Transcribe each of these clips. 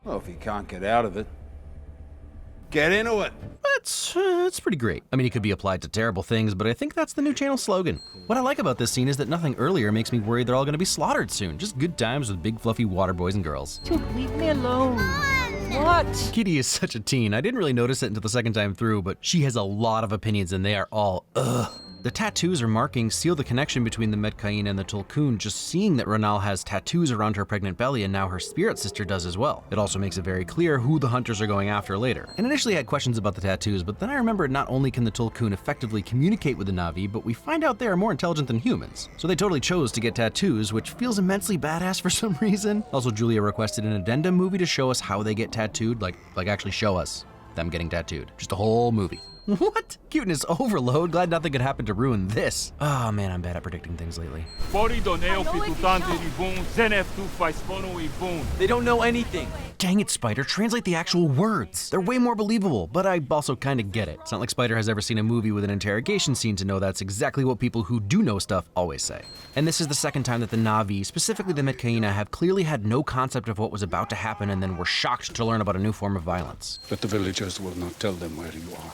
Well, if he can't get out of it, get into it. That's pretty great. I mean, it could be applied to terrible things, but I think that's the new channel slogan. What I like about this scene is that nothing earlier makes me worry they're all gonna be slaughtered soon. Just good times with big fluffy water boys and girls. Dude, leave me alone. What? Kitty is such a teen. I didn't really notice it until the second time through, but she has a lot of opinions and they are all ugh. The tattoos or markings seal the connection between the metkayina and the Tulkun, just seeing that Ranal has tattoos around her pregnant belly and now her spirit sister does as well. It also makes it very clear who the hunters are going after later. And initially I had questions about the tattoos, but then I remembered not only can the Tulkun effectively communicate with the Na'vi, but we find out they are more intelligent than humans. So they totally chose to get tattoos, which feels immensely badass for some reason. Also, Julia requested an addendum movie to show us how they get tattooed, like actually show us them getting tattooed. Just a whole movie. What? Cuteness overload? Glad nothing could happen to ruin this. Oh man, I'm bad at predicting things lately. They don't know anything. Dang it, Spider, translate the actual words. They're way more believable, but I also kind of get it. It's not like Spider has ever seen a movie with an interrogation scene to know that's exactly what people who do know stuff always say. And this is the second time that the Na'vi, specifically the metkayina, have clearly had no concept of what was about to happen and then were shocked to learn about a new form of violence. But the villagers will not tell them where you are.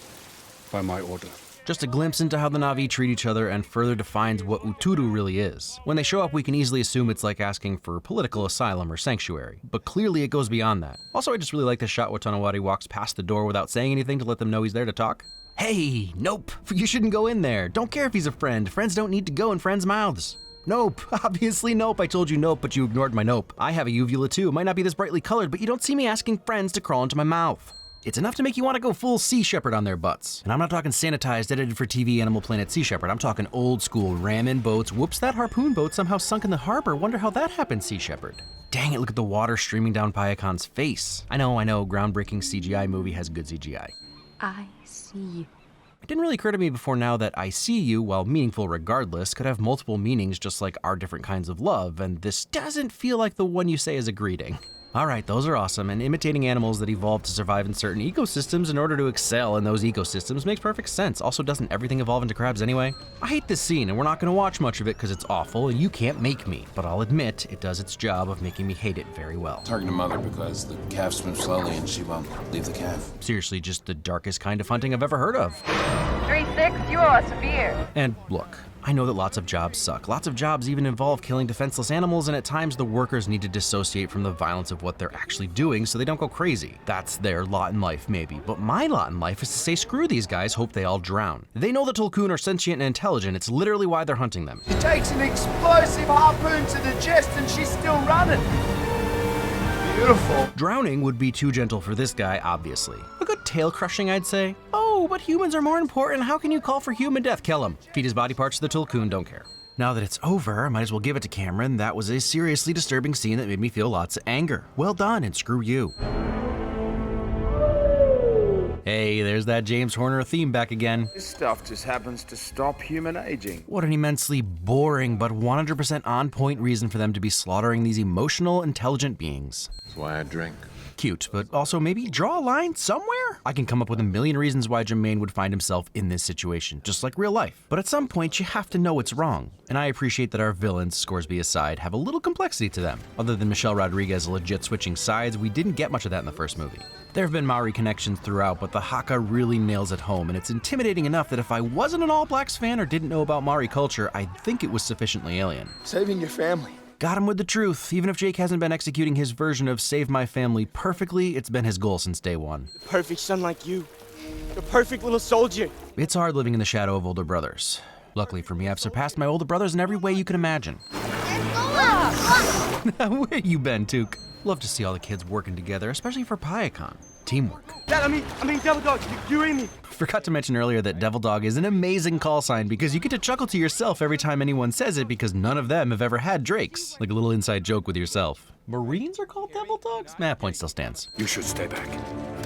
By my order. Just a glimpse into how the Na'vi treat each other and further defines what Uturu really is. When they show up, we can easily assume it's like asking for political asylum or sanctuary, but clearly it goes beyond that. Also, I just really like the shot where Tonawari walks past the door without saying anything to let them know he's there to talk. Hey, nope, you shouldn't go in there. Don't care if he's a friend. Friends don't need to go in friends' mouths. Nope, obviously nope. I told you nope, but you ignored my nope. I have a uvula too. It might not be this brightly colored, but you don't see me asking friends to crawl into my mouth. It's enough to make you want to go full Sea Shepherd on their butts. And I'm not talking sanitized, edited for TV Animal Planet Sea Shepherd. I'm talking old school, ram in boats. Whoops, that harpoon boat somehow sunk in the harbor. Wonder how that happened, Sea Shepherd. Dang it, look at the water streaming down Payakan's face. I know, groundbreaking CGI movie has good CGI. I see you. It didn't really occur to me before now that I see you, while meaningful regardless, could have multiple meanings just like our different kinds of love, and this doesn't feel like the one you say as a greeting. Alright, those are awesome, and imitating animals that evolve to survive in certain ecosystems in order to excel in those ecosystems makes perfect sense. Also, doesn't everything evolve into crabs anyway? I hate this scene, and we're not going to watch much of it because it's awful, and you can't make me. But I'll admit, it does its job of making me hate it very well. Target a mother because the calf swims slowly and she won't leave the calf. Seriously, just the darkest kind of hunting I've ever heard of. 3-6, you are severe. And look, I know that lots of jobs suck. Lots of jobs even involve killing defenseless animals, and at times the workers need to dissociate from the violence of what they're actually doing so they don't go crazy. That's their lot in life, maybe. But my lot in life is to say screw these guys, hope they all drown. They know the Tulkun are sentient and intelligent. It's literally why they're hunting them. She takes an explosive harpoon to the chest and she's still running. Beautiful. Drowning would be too gentle for this guy, obviously. A good tail crushing, I'd say. Oh, but humans are more important. How can you call for human death? Kill him. Feed his body parts to the Tulkun, don't care. Now that it's over, I might as well give it to Cameron. That was a seriously disturbing scene that made me feel lots of anger. Well done, and screw you. Hey, there's that James Horner theme back again. This stuff just happens to stop human aging. What an immensely boring but 100% on-point reason for them to be slaughtering these emotional, intelligent beings. That's why I drink. Cute, but also maybe draw a line somewhere? I can come up with a million reasons why Jermaine would find himself in this situation, just like real life. But at some point, you have to know it's wrong. And I appreciate that our villains, Scoresby aside, have a little complexity to them. Other than Michelle Rodriguez legit switching sides, we didn't get much of that in the first movie. There have been Maori connections throughout, but the haka really nails it home, and it's intimidating enough that if I wasn't an All Blacks fan or didn't know about Maori culture, I'd think it was sufficiently alien. Saving your family. Got him with the truth. Even if Jake hasn't been executing his version of Save My Family perfectly, it's been his goal since day one. The perfect son like you. The perfect little soldier. It's hard living in the shadow of older brothers. Luckily for me, I've surpassed my older brothers in every way you can imagine. Where you been, Took? Love to see all the kids working together, especially for Payakan. Teamwork. Dad, I mean, Devil Dog, you hear me? Forgot to mention earlier that Devil Dog is an amazing call sign because you get to chuckle to yourself every time anyone says it because none of them have ever had drakes. Like a little inside joke with yourself. Marines are called Devil Dogs? Point still stands. You should stay back.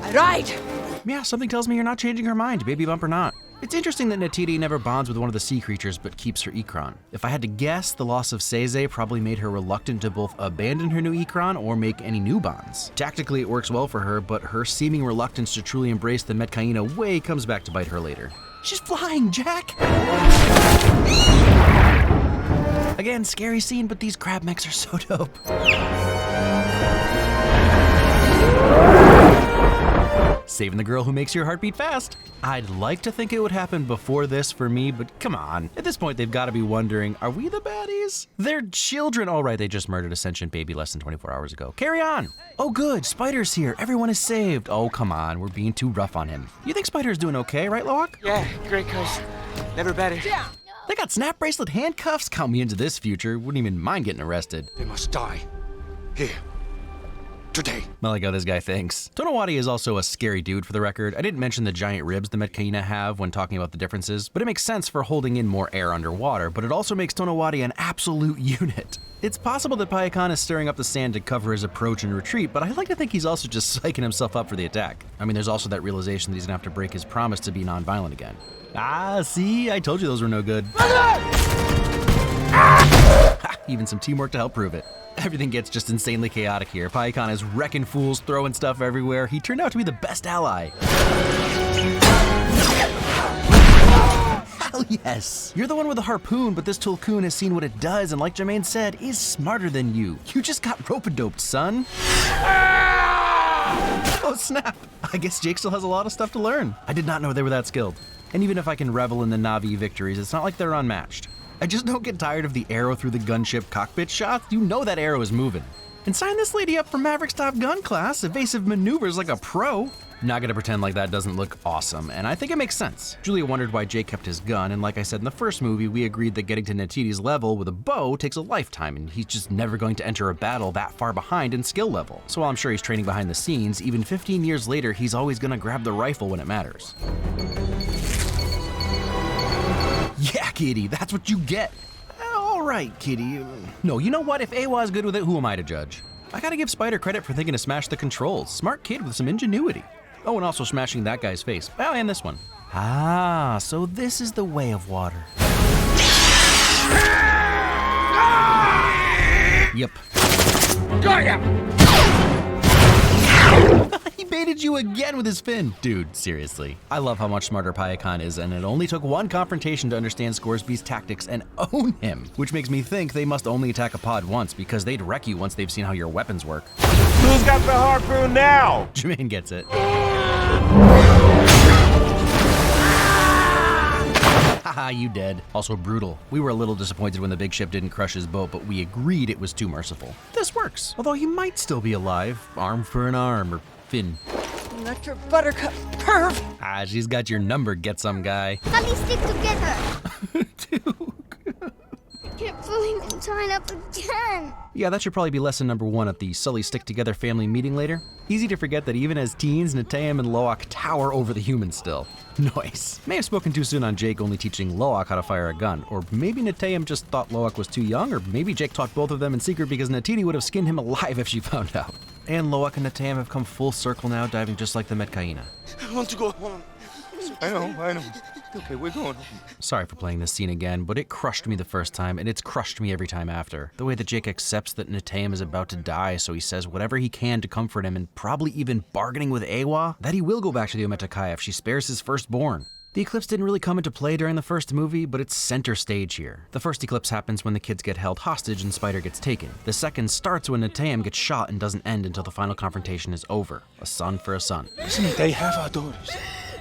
All right. Yeah, something tells me you're not changing her mind, baby bump or not. It's interesting that Natiri never bonds with one of the sea creatures but keeps her Ikran. If I had to guess, the loss of Seize probably made her reluctant to both abandon her new Ikran or make any new bonds. Tactically, it works well for her, but her seeming reluctance to truly embrace the metkayina way comes back to bite her later. She's flying, Jack! Again, scary scene, but these crab mechs are so dope. Saving the girl who makes your heart beat fast. I'd like to think it would happen before this for me, but come on. At this point, they've got to be wondering, are we the baddies? They're children. All right, they just murdered a sentient baby less than 24 hours ago. Carry on. Oh, good. Spider's here. Everyone is saved. Oh, come on. We're being too rough on him. You think Spider's doing okay, right, Loak? Yeah, great, cuz. Never better. Yeah. They got snap bracelet handcuffs. Count me into this future. Wouldn't even mind getting arrested. They must die. Here. Today. I like how this guy thinks. Tonowati is also a scary dude, for the record. I didn't mention the giant ribs the metkayina have when talking about the differences, but it makes sense for holding in more air underwater, but it also makes Tonowati an absolute unit. It's possible that Payakan is stirring up the sand to cover his approach and retreat, but I like to think he's also just psyching himself up for the attack. I mean, there's also that realization that he's gonna have to break his promise to be non-violent again. Ah, see? I told you those were no good. Ha, even some teamwork to help prove it. Everything gets just insanely chaotic here. Payakan is wrecking fools, throwing stuff everywhere. He turned out to be the best ally. Hell yes! You're the one with the harpoon, but this Tulkun has seen what it does, and like Jermaine said, is smarter than you. You just got rope-a-doped, son. Oh snap! I guess Jake still has a lot of stuff to learn. I did not know they were that skilled. And even if I can revel in the Na'vi victories, it's not like they're unmatched. I just don't get tired of the arrow through the gunship cockpit shots. You know that arrow is moving. And sign this lady up for Maverick's Top Gun class, evasive maneuvers like a pro. Not gonna pretend like that doesn't look awesome, and I think it makes sense. Julia wondered why Jake kept his gun, and like I said in the first movie, we agreed that getting to Neytiri's level with a bow takes a lifetime, and he's just never going to enter a battle that far behind in skill level. So while I'm sure he's training behind the scenes, even 15 years later, he's always gonna grab the rifle when it matters. Yeah, kitty, that's what you get. All right, kitty. No, you know what? If Awa is good with it, who am I to judge? I gotta give Spider credit for thinking to smash the controls. Smart kid with some ingenuity. Oh, and also smashing that guy's face. Oh, and this one. Ah, so this is the way of water. Yep. Got ya! He baited you again with his fin. Dude, seriously. I love how much smarter Payakan is, and it only took one confrontation to understand Scoresby's tactics and own him. Which makes me think they must only attack a pod once, because they'd wreck you once they've seen how your weapons work. Who's got the harpoon now? Jermaine gets it. Haha, you dead. Also brutal. We were a little disappointed when the big ship didn't crush his boat, but we agreed it was too merciful. This works, although he might still be alive. Arm for an arm, or fin. Not your buttercup perv. Ah, she's got your number, get some guy. Let me stick together. Dude. Can't believe I'm tied up again. Yeah, that should probably be lesson number 1 at the Sully Stick Together family meeting later. Easy to forget that even as teens, Neteyam and Loak tower over the humans still. Nice. May have spoken too soon on Jake only teaching Loak how to fire a gun, or maybe Neteyam just thought Loak was too young, or maybe Jake taught both of them in secret because Neytiri would have skinned him alive if she found out. And Loak and Neteyam have come full circle now, diving just like the metkayina. I want to go home. I know. Okay, we're going home. Sorry for playing this scene again, but it crushed me the first time, and it's crushed me every time after. The way that Jake accepts that Neteyam is about to die, so he says whatever he can to comfort him, and probably even bargaining with Awa, that he will go back to the Ometakaya if she spares his firstborn. The eclipse didn't really come into play during the first movie, but it's center stage here. The first eclipse happens when the kids get held hostage and Spider gets taken. The second starts when Neteyam gets shot and doesn't end until the final confrontation is over. A son for a son. Listen, they have our daughters.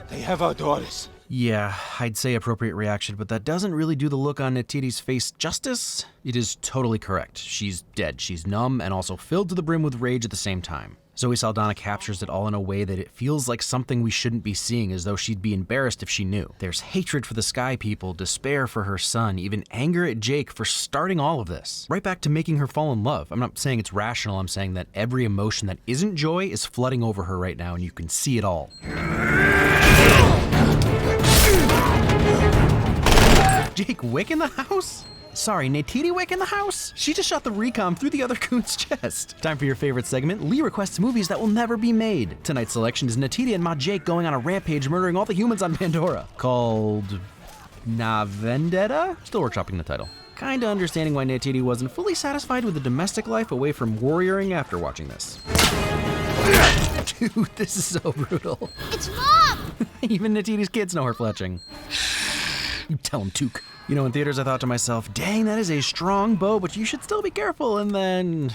They have our daughters. Yeah, I'd say appropriate reaction, but that doesn't really do the look on Neytiri's face justice. It is totally correct. She's dead. She's numb and also filled to the brim with rage at the same time. Zoe Saldana captures it all in a way that it feels like something we shouldn't be seeing, as though she'd be embarrassed if she knew. There's hatred for the Sky People, despair for her son, even anger at Jake for starting all of this. Right back to making her fall in love. I'm not saying it's rational, I'm saying that every emotion that isn't joy is flooding over her right now, and you can see it all. Jake Wick in the house? Sorry, Neytiri Wick in the house? She just shot the recom through the other coon's chest. Time for your favorite segment, Lee requests movies that will never be made. Tonight's selection is Neytiri and Ma Jake going on a rampage murdering all the humans on Pandora. Called... vendetta? Still workshopping the title. Kinda understanding why Neytiri wasn't fully satisfied with the domestic life away from warrioring after watching this. Dude, this is so brutal. It's Mom! Even Neytiri's kids know her fletching. You tell him, Took. You know, in theaters I thought to myself, dang, that is a strong bow, but you should still be careful, and then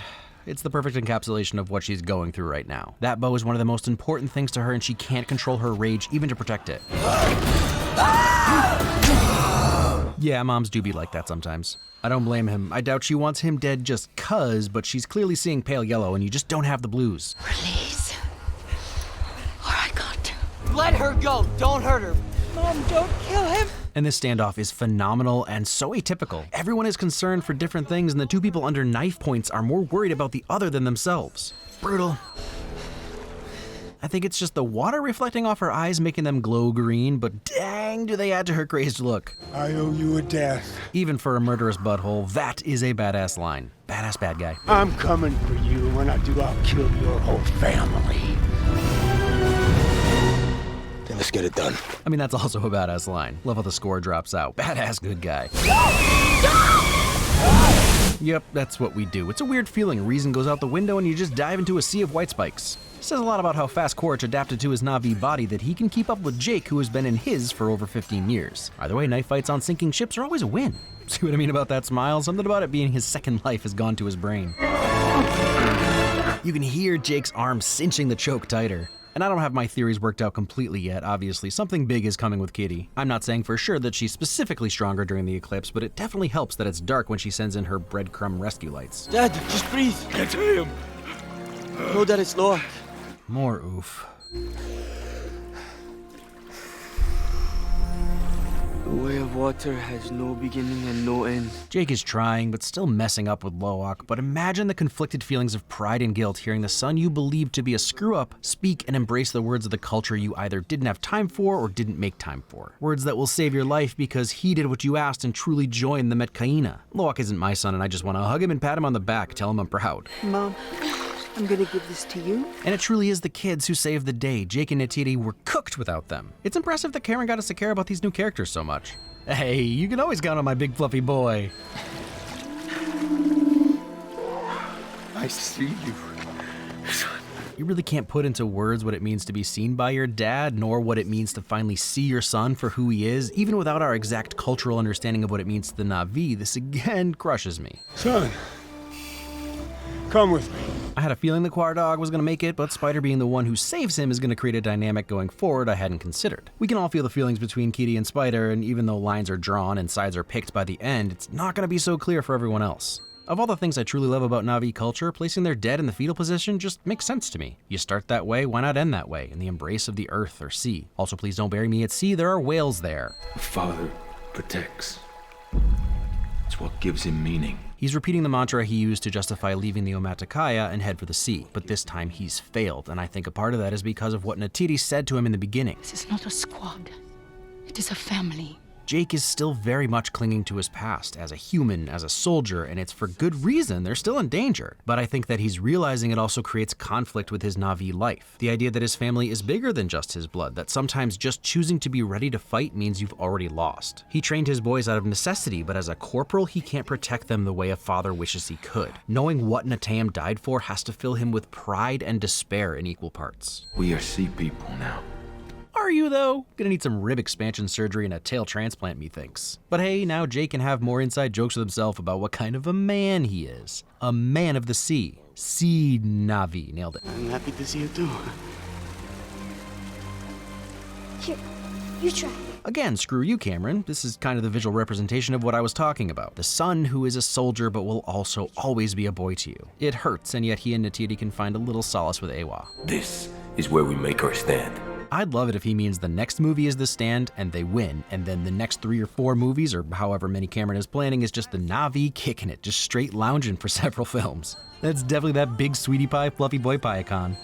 it's the perfect encapsulation of what she's going through right now. That bow is one of the most important things to her, and she can't control her rage even to protect it. Yeah, moms do be like that sometimes. I don't blame him. I doubt she wants him dead just cuz, but she's clearly seeing pale yellow and you just don't have the blues. Release. Or I got to. Let her go. Don't hurt her. Mom, don't kill him. And this standoff is phenomenal and so atypical. Everyone is concerned for different things and the two people under knife points are more worried about the other than themselves. Brutal. I think it's just the water reflecting off her eyes making them glow green, but dang do they add to her crazed look. I owe you a death. Even for a murderous butthole, that is a badass line. Badass bad guy. I'm coming for you. When I do, I'll kill your whole family. Then let's get it done. I mean, that's also a badass line. Love how the score drops out. Badass good guy. Yep, that's what we do. It's a weird feeling. Reason goes out the window and you just dive into a sea of white spikes. Says a lot about how fast Quaritch adapted to his Na'vi body that he can keep up with Jake, who has been in his for over 15 years. Either way, knife fights on sinking ships are always a win. See what I mean about that smile? Something about it being his second life has gone to his brain. You can hear Jake's arm cinching the choke tighter. And I don't have my theories worked out completely yet, obviously. Something big is coming with Kitty. I'm not saying for sure that she's specifically stronger during the eclipse, but it definitely helps that it's dark when she sends in her breadcrumb rescue lights. Dad, just breathe. Get him. Know that it's Loak. More oof. The way of water has no beginning and no end. Jake is trying, but still messing up with Loak, but imagine the conflicted feelings of pride and guilt hearing the son you believe to be a screw-up speak and embrace the words of the culture you either didn't have time for or didn't make time for. Words that will save your life because he did what you asked and truly joined the metkayina. Loak isn't my son and I just want to hug him and pat him on the back, tell him I'm proud. Mom, I'm gonna give this to you. And it truly is the kids who saved the day. Jake and Neytiri were cooked without them. It's impressive that Cameron got us to care about these new characters so much. Hey, you can always count on my big fluffy boy. I see you, son. You really can't put into words what it means to be seen by your dad, nor what it means to finally see your son for who he is. Even without our exact cultural understanding of what it means to the Na'vi, this again crushes me. Son, come with me. I had a feeling the Quar Dog was going to make it, but Spider being the one who saves him is going to create a dynamic going forward I hadn't considered. We can all feel the feelings between Kitty and Spider, and even though lines are drawn and sides are picked by the end, it's not going to be so clear for everyone else. Of all the things I truly love about Na'vi culture, placing their dead in the fetal position just makes sense to me. You start that way, why not end that way, in the embrace of the earth or sea? Also, please don't bury me at sea, there are whales there. The father protects. It's what gives him meaning. He's repeating the mantra he used to justify leaving the metkayina and head for the sea, but this time he's failed, and I think a part of that is because of what Neytiri said to him in the beginning. This is not a squad. It is a family. Jake is still very much clinging to his past as a human, as a soldier, and it's for good reason. They're still in danger. But I think that he's realizing it also creates conflict with his Na'vi life. The idea that his family is bigger than just his blood, that sometimes just choosing to be ready to fight means you've already lost. He trained his boys out of necessity, but as a corporal, he can't protect them the way a father wishes he could. Knowing what Natayam died for has to fill him with pride and despair in equal parts. We are sea people now. Are you, though? Gonna need some rib expansion surgery and a tail transplant, methinks. But hey, now Jake can have more inside jokes with himself about what kind of a man he is. A man of the sea. Sea Na'vi. Nailed it. I'm happy to see you too. Here, you try. Again, screw you, Cameron. This is kind of the visual representation of what I was talking about. The son who is a soldier but will also always be a boy to you. It hurts, and yet he and Neytiri can find a little solace with Awa. This is where we make our stand. I'd love it if he means the next movie is The Stand and they win, and then the next 3 or 4 movies, or however many Cameron is planning, is just the Na'vi kicking it, just straight lounging for several films. That's definitely that big sweetie pie, fluffy boy pie icon.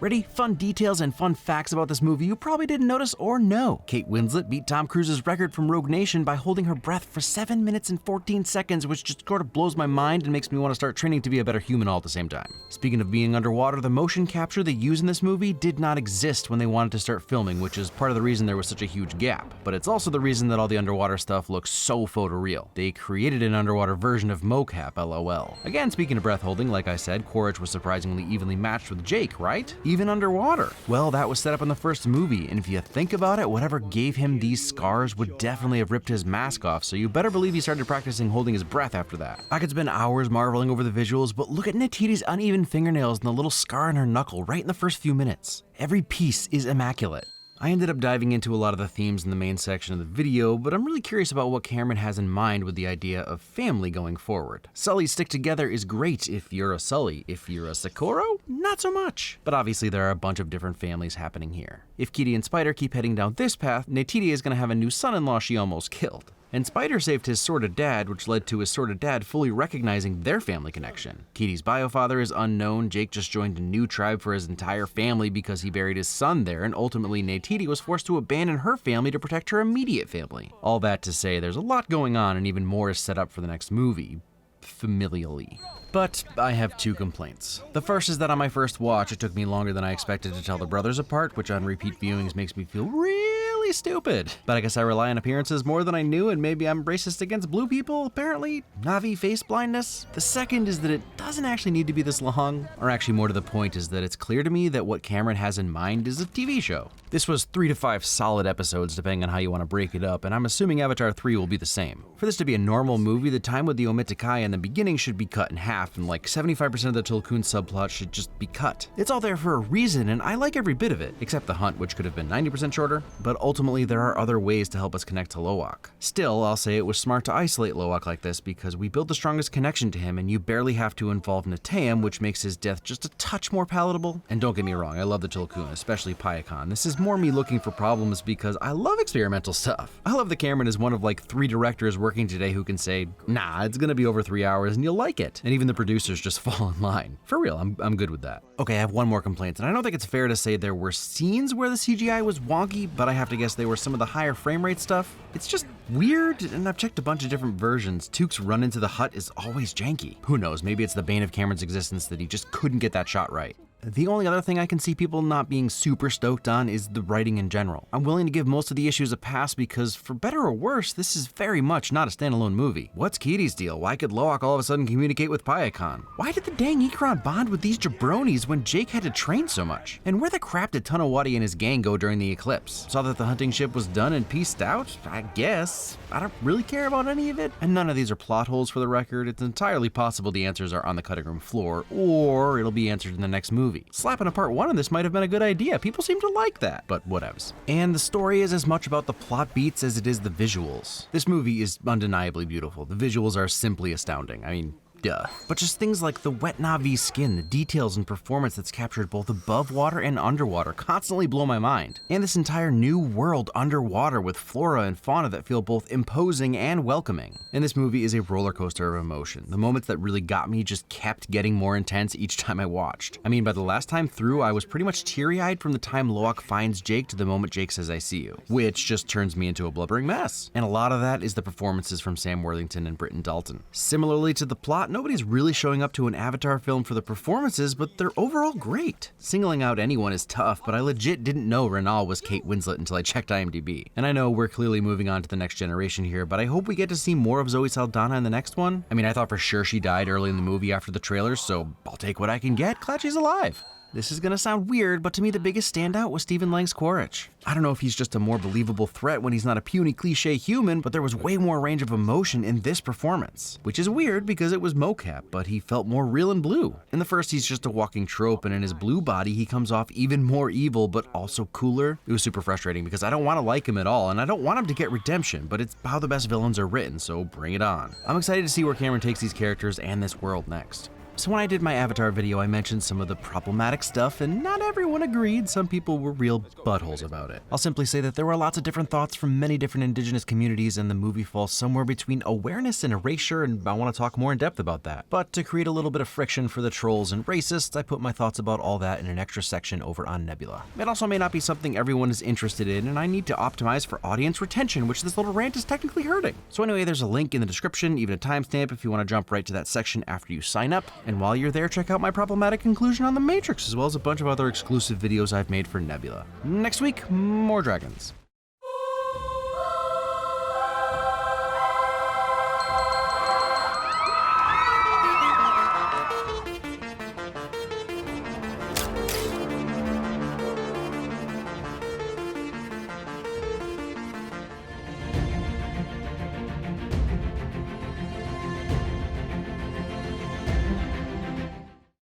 Ready? Fun details and fun facts about this movie you probably didn't notice or know. Kate Winslet beat Tom Cruise's record from Rogue Nation by holding her breath for 7 minutes and 14 seconds, which just sort of blows my mind and makes me want to start training to be a better human all at the same time. Speaking of being underwater, the motion capture they use in this movie did not exist when they wanted to start filming, which is part of the reason there was such a huge gap. But it's also the reason that all the underwater stuff looks so photoreal. They created an underwater version of mocap, LOL. Again, speaking of breath holding, like I said, Quaritch was surprisingly evenly matched with Jake, right? even underwater. Well, that was set up in the first movie, and if you think about it, whatever gave him these scars would definitely have ripped his mask off, so you better believe he started practicing holding his breath after that. I could spend hours marveling over the visuals, but look at Neytiri's uneven fingernails and the little scar on her knuckle right in the first few minutes. Every piece is immaculate. I ended up diving into a lot of the themes in the main section of the video, but I'm really curious about what Cameron has in mind with the idea of family going forward. Sullys stick together is great if you're a Sully. If you're a Socorro, not so much. But obviously there are a bunch of different families happening here. If Kitty and Spider keep heading down this path, Neytiri is going to have a new son-in-law she almost killed. And Spider saved his sordid dad, which led to his sordid dad fully recognizing their family connection. Kitty's biofather is unknown, Jake just joined a new tribe for his entire family because he buried his son there, and ultimately Neytiri was forced to abandon her family to protect her immediate family. All that to say, there's a lot going on and even more is set up for the next movie, familially. But I have two complaints. The first is that on my first watch, it took me longer than I expected to tell the brothers apart, which on repeat viewings makes me feel really stupid. But I guess I rely on appearances more than I knew, and maybe I'm racist against blue people, apparently. Na'vi face blindness. The second is that it doesn't actually need to be this long, or actually more to the point is that it's clear to me that what Cameron has in mind is a TV show. This was 3 to 5 solid episodes depending on how you want to break it up, and I'm assuming Avatar 3 will be the same. For this to be a normal movie, the time with the metkayina in the beginning should be cut in half, and like 75% of the Tulkun subplot should just be cut. It's all there for a reason, and I like every bit of it, except the hunt, which could have been 90% shorter, but ultimately there are other ways to help us connect to Loak. Still, I'll say it was smart to isolate Loak like this because we build the strongest connection to him, and you barely have to involve Neteyam, which makes his death just a touch more palatable. And don't get me wrong, I love the Tulkun, especially Payakan. This is more me looking for problems because I love experimental stuff. I love that Cameron is one of like 3 directors working today who can say, nah, it's gonna be over 3 hours and you'll like it. And even the producers just fall in line. For real, I'm good with that. Okay, I have one more complaint, and I don't think it's fair to say there were scenes where the CGI was wonky, but I have to guess they were some of the higher frame rate stuff. It's just weird, and I've checked a bunch of different versions. Tuk's run into the hut is always janky. Who knows, maybe it's the bane of Cameron's existence that he just couldn't get that shot right. The only other thing I can see people not being super stoked on is the writing in general. I'm willing to give most of the issues a pass because, for better or worse, this is very much not a standalone movie. What's Kitty's deal? Why could Loak all of a sudden communicate with Payakan? Why did the dang Ikran bond with these jabronis when Jake had to train so much? And where the crap did Tanawati and his gang go during the eclipse? Saw that the hunting ship was done and pieced out? I guess. I don't really care about any of it. And none of these are plot holes for the record. It's entirely possible the answers are on the cutting room floor, or it'll be answered in the next movie. Slapping a part 1 of this might have been a good idea. People seem to like that, but whatevs. And the story is as much about the plot beats as it is the visuals. This movie is undeniably beautiful. The visuals are simply astounding. I mean, duh. But just things like the wet Na'vi skin, the details and performance that's captured both above water and underwater constantly blow my mind. And this entire new world underwater with flora and fauna that feel both imposing and welcoming. And this movie is a roller coaster of emotion. The moments that really got me just kept getting more intense each time I watched. I mean, by the last time through, I was pretty much teary-eyed from the time Loak finds Jake to the moment Jake says, "I see you," which just turns me into a blubbering mess. And a lot of that is the performances from Sam Worthington and Britton Dalton. Similarly to the plot, nobody's really showing up to an Avatar film for the performances, but they're overall great. Singling out anyone is tough, but I legit didn't know Renal was Kate Winslet until I checked IMDb. And I know we're clearly moving on to the next generation here, but I hope we get to see more of Zoe Saldana in the next one. I mean, I thought for sure she died early in the movie after the trailers, so I'll take what I can get. Glad she's alive. This is gonna sound weird, but to me the biggest standout was Stephen Lang's Quaritch. I don't know if he's just a more believable threat when he's not a puny cliche human, but there was way more range of emotion in this performance. Which is weird because it was mocap, but he felt more real and blue. In the first he's just a walking trope, and in his blue body he comes off even more evil, but also cooler. It was super frustrating because I don't want to like him at all, and I don't want him to get redemption, but it's how the best villains are written, so bring it on. I'm excited to see where Cameron takes these characters and this world next. So when I did my Avatar video, I mentioned some of the problematic stuff, and not everyone agreed. Some people were real buttholes about it. I'll simply say that there were lots of different thoughts from many different indigenous communities, and the movie falls somewhere between awareness and erasure, and I want to talk more in depth about that. But to create a little bit of friction for the trolls and racists, I put my thoughts about all that in an extra section over on Nebula. It also may not be something everyone is interested in, and I need to optimize for audience retention, which this little rant is technically hurting. So anyway, there's a link in the description, even a timestamp if you want to jump right to that section after you sign up. And while you're there, check out my problematic conclusion on The Matrix, as well as a bunch of other exclusive videos I've made for Nebula. Next week, more dragons.